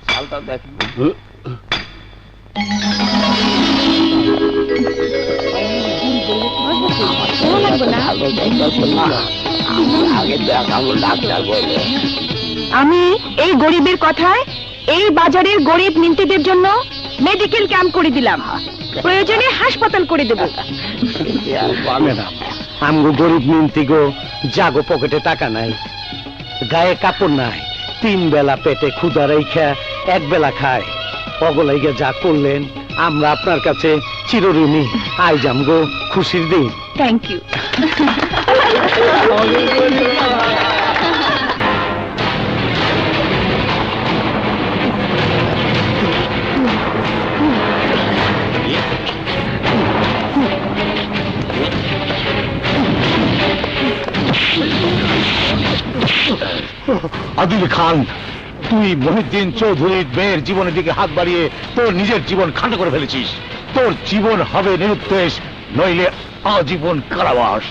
চালটা দেখ। আমি এই গরিবের কথায় এই বাজারের গরিব মিন্তিদের জন্য মেডিকেল ক্যাম্প করে দিলাম, প্রয়োজনে হাসপাতাল করে দেব। ম্যাডাম, আমগো গরিব মিন্তি গো, জাগো পকেটে টাকা নাই, গায়ে কাপড় নাই, 3 বেলা পেটে ক্ষুধা রেখা 1 বেলা খায়। অগলাইগে যা করলেন আমরা আপনার কাছে চিরঋণী। আজ আমগো খুশির দিন। Thank you. আদিল খান, তুই মহিউদ্দিন চৌধুরীর মেয়ের জীবনের দিকে হাত বাড়িয়ে তোর নিজের জীবন খাটো করে ফেলেছিস। তোর জীবন হবে নিরুদ্দেশ, নইলে আজীবন কারাবাস।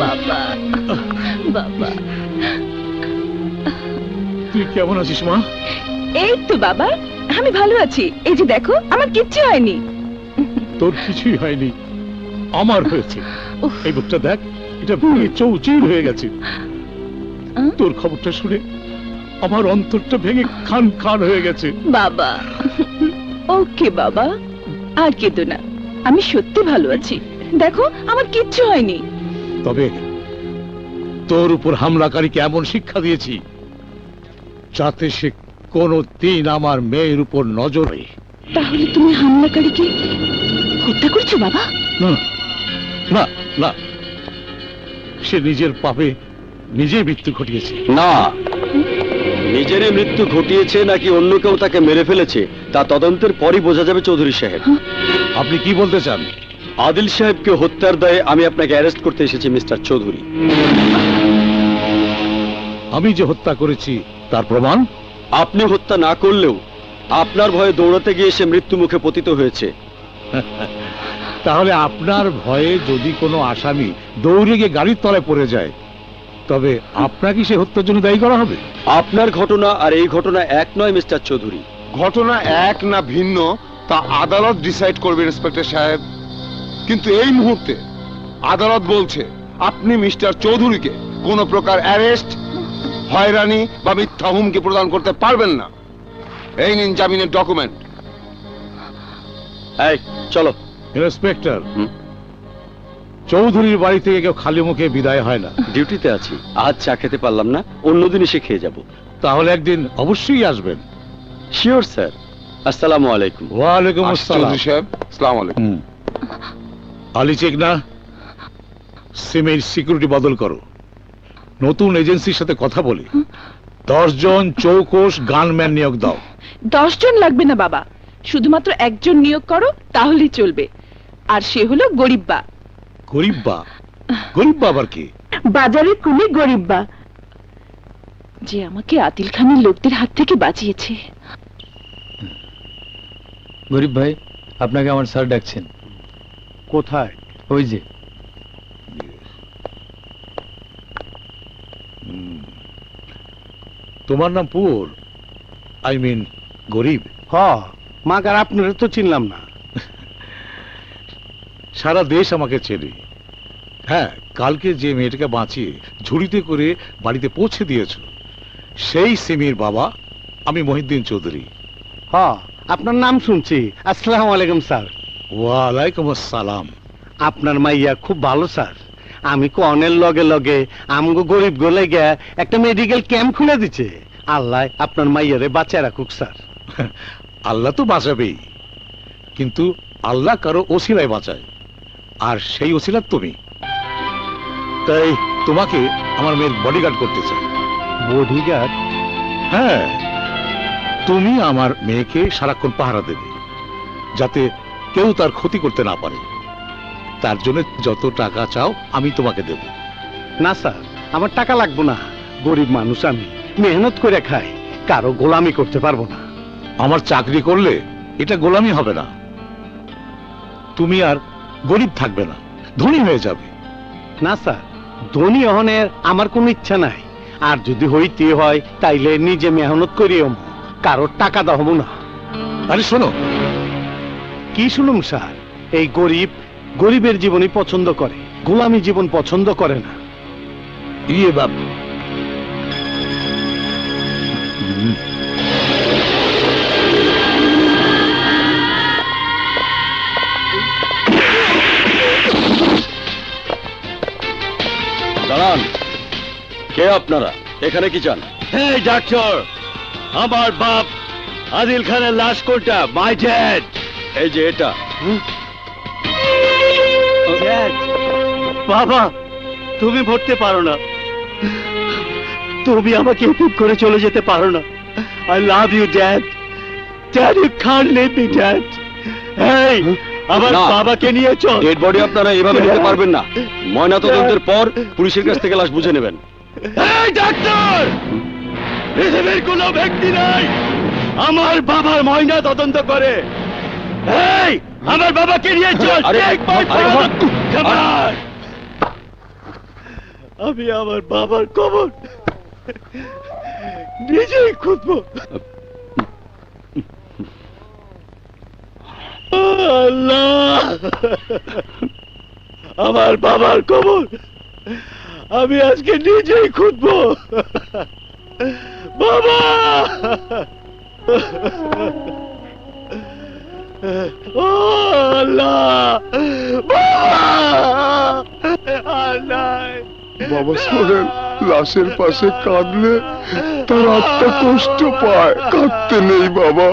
বাবা, বাবা, তুই কেমন আছিস মা? এই তো বাবা, আমি ভালো আছি। এই যে দেখো, আমার কিচ্ছু হয়নি। তোর কিছুই হয়নি, আমার হয়েছে। এই বুকটা দেখ, এটা ভেঙে চৌচির হয়ে গেছে। তোর খবরটা শুনে আমার অন্তরটা ভেঙে খান খান হয়ে গেছে। বাবা, ওকে বাবা, আর কেঁদো না, আমি সত্যি ভালো আছি। দেখো, আমার কিচ্ছু হয়নি। তবে তোর উপর হামলাকারীকে এমন শিক্ষা দিয়েছি যাতে সে কোনদিন আমার মেয়ের উপর নজর হয়। তাহলে তুমি হামলাকারীকে হত্যা করেছো বাবা? না না না, সে নিজের পাপে নিজেই মৃত্যু ঘটিয়েছে। না, নিজেরই মৃত্যু ঘটিয়েছে নাকি অন্য কেউ তাকে মেরে ফেলেছে তা তদন্তের পরই বোঝা যাবে চৌধুরী সাহেব। আপনি কি বলতে চান? আদিল সাহেবকে হত্যার দায়ে আমি আপনাকে অ্যারেস্ট করতে এসেছি মিস্টার চৌধুরী। আমি যে হত্যা করেছি তার প্রমাণ? আপনি হত্যা না করলেও আপনার ভয়ে দৌড়াতে গিয়ে সে মৃত্যু মুখে পতিত হয়েছে। তাহলে আপনার ভয়ে যদি কোনো আসামি দৌড়ে গিয়ে গাড়ির তলায় পড়ে যায়, তবে আপনাকে সে হত্যার জন্য দায়ী করা হবে? আপনার ঘটনা আর এই ঘটনা এক নয় মিস্টার চৌধুরী। ঘটনা এক না ভিন্ন তা আদালত ডিসাইড করবে ইন্সপেক্টর সাহেব। কিন্তু এই মুহূর্তে আদালত বলছে আপনি মিস্টার চৌধুরীকে কোনো প্রকার অ্যারেস্ট, হয়রানি বা মিথ্যা হুমকি প্রদান করতে পারবেন না। এই নিন জামিনের ডকুমেন্ট। এই চলো। ইন্সপেক্টর, চৌধুরীর বাড়ি থেকে কেউ খালি মুখে বিদায় হয় না। ডিউটিতে আছি, আজ চা খেতে পারলাম না, অন্যদিন এসে খেয়ে যাব। তাহলে একদিন অবশ্যই আসবেন। Sure sir. আসসালামু আলাইকুম। ওয়ালাইকুম আসসালাম। চৌধুরী সাহেব, আসসালামু আলাইকুম। আলী চেকনা, সিমের সিকিউরিটি বদল করো। নতুন এজেন্সির সাথে কথা বলি 10 জন চৌকস গানম্যান নিয়োগ দাও। 10 জন লাগবে না বাবা, শুধুমাত্র একজন নিয়োগ করো, তাহলেই চলবে। আর সে হলো গরিব্বা। গরিব্বা? গরিব্বা আবার কি? বাজারে কুলি গরিব্বা, যে আমাকে আদিল খানের লোকদের হাত থেকে বাঁচিয়েছে। গরিব ভাই, আপনাকে আমার স্যার ডাকছেন। কোথায়? ওই যে। তোমার নাম পুর, আই মিন গরিব? হ, মাগার আপনারা তো চিনলাম না। সারা দেশ আমাকে চেনে। হ্যাঁ, কালকে যে মেয়েটাকে বাঁচিয়ে ঝুড়িতে করে বাড়িতে পৌঁছে দিয়েছ, সেই সিমির বাবা আমি মহিউদ্দিন চৌধুরী। হ, আপনার নাম শুনছি। আসসালামু আলাইকুম স্যার। ওয়ালাইকুম আসসালাম। আপনার মাইয়া খুব ভালো স্যার। আমি কনের লগে লগে আমগো গরিব গোলে গে একটা মেডিকেল ক্যাম্প খুলে দিচ্ছে। আল্লাহ আপনার মাইয়ারে বাঁচায় রাখুক স্যার। আল্লাহ তো বাঁচাবেই, কিন্তু আল্লাহ কারো ওসিলায় বাঁচায়, আর সেই ওসিলা তুমি। তাই তোমাকে আমার মেয়ের বডিগার্ড করতে চাই। বডিগার্ড? হ্যাঁ, তুমি আমার মেয়েকে সারাক্ষণ পাহারা দেবে, যাতে কেউ তার ক্ষতি করতে না পারে। তার জন্য যত টাকা চাও আমি তোমাকে দেব। না স্যার, আমার টাকা লাগবো না। গরিব মানুষ আমি, মেহনত করে খাই, কারো গোলামি করতে পারবো না। আমার চাকরি করলে এটা গোলামি হবে না, তুমি আর গরিব থাকবে না, ধনী হয়ে যাবে। না স্যার, ধনী হনের আমার কোনো ইচ্ছা নাই। আর যদি হইতে হয় তাইলে নিজে মেহনত করিও, কারোর টাকা দাও না। আরে শোনো, কি শুনুম স্যার? এই গরিব গরিবের জীবনই পছন্দ করে, গোলামি জীবন পছন্দ করে না। ইয়ে বাপ, দাঁড়ান, কে আপনারা? এখানে কি চান? এই ডাক্তার, আমার বাপ আদিল খানের লাশ কোনটা? My dad. এই যে এটা। বাবা, তুমি মরতে পারো না, তুমি আমাকে এতিম করে চলে যেতে পারো না। I love you dad, dad you can't leave me dad. এই আমার না। বাবাকে নিয়ে চল। ডেড বডি আপনারা এভাবে নিতে পারবেন না, ময়না তদন্তের পর পুলিশের কাছ থেকে লাশ বুঝে নেবেন। এই ডাক্তার, পৃথিবীর কোনো ব্যক্তি নাই আমার বাবার ময়না তদন্ত করে। এই আমার বাবাকে নিয়ে চল। আরে, Take my আরে, father. Come on. আমি আমার বাবার কবর নিজেই খুঁজবো। আল্লাহ, আমার বাবার কবর আমি আজকে নিজেই খুঁজবো। বাবা, ও আল্লাহ, বাবা, আল্লাহ। বাবা সোহেল লাশের পাশে কাঁদলে তার আত্মা কষ্ট পায়। কাঁদতে নেই বাবা,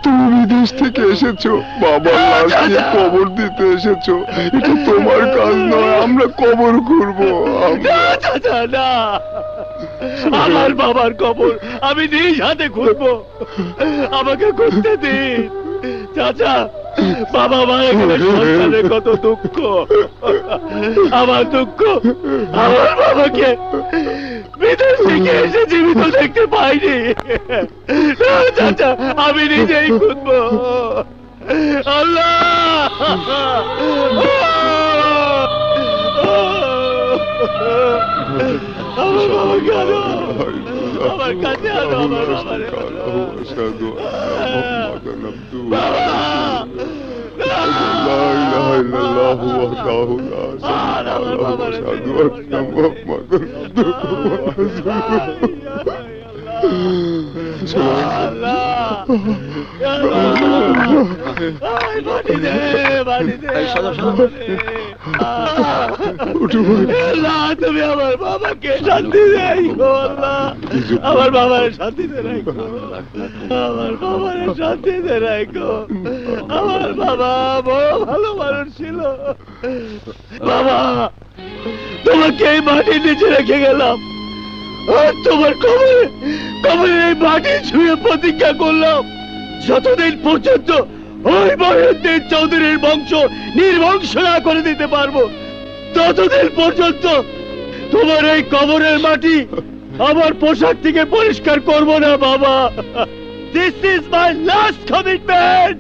তুমি বিদেশ থেকে এসেছো, বাবার লাশ নিয়ে কবর দিতে এসেছো। এটা তোমার কাজ নয়, আমরা কবর করবো। না চাচা, না, আমার বাবার কবর আমি নিজ হাতে খুঁজবো, আমাকে খুঁজতে দিন। চাচা, বাবা মারা গেলে সন্তানের কত দুঃখ, আমার দুঃখ আমার বাবাকে বিদেশ থেকে এসে জীবিত দেখতে পাইনি। না, চাচা, আমি নিজেই খুঁজবো। আল্লাহ, আমার বাবাকে আনো, আমার কাছে আনো, আমার বাবারে তুমি আমার বাবাকে শান্তি দেয়, আমার বাবার শান্তিতে রাখো, আমার বাবার শান্তিতে রাখো। আমার বাবা বড় ভালো মানুষ ছিল। বাবা, তোমাকে এই মাটির নিচে রেখে গেলাম, আর তোমার কবরে এই মাটি ছুঁয়ে প্রতিজ্ঞা করলাম, যতদিন পর্যন্ত ওই মহিউদ্দিন চৌধুরীর বংশ নির্বংশ না করে দিতে পারবো, ততদিন পর্যন্ত তোমার এই কবরের মাটি আমার পোশাক থেকে পরিষ্কার করবো না। বাবা, this is my last commitment.